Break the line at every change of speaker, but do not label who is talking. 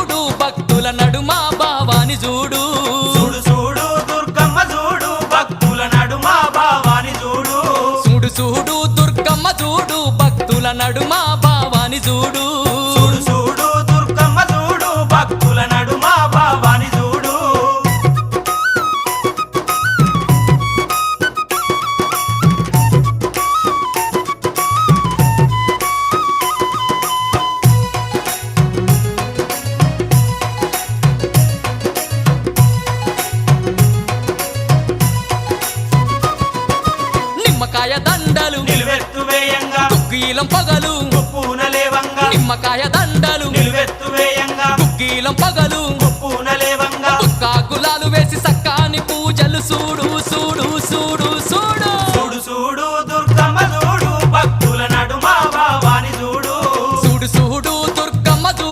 చూడు భక్తుల నడుమ భావాని చూడు
చూడు చూడు దుర్గమ్మ చూడు భక్తుల నడుమ భావాని చూడు
చూడు చూడు దుర్గమ్మ చూడు భక్తుల నడుమ భావాని చూడు
చూడు చూడు దుర్గమ్మ చూడు భక్తుల నడుమ భావాని చూడు
నిమ్మకాయ దండలు
నిలువెత్తు వేయంగా
కుక్కీలం పగలు
పూన లేవంగా
నిమ్మకాయ దండలు
నిలువెత్తు వేయంగా
కుక్కీలం పగలు
పూన లేవంగా
కాకులాలు వేసి సక్కాని పూజలు చూడు చూడు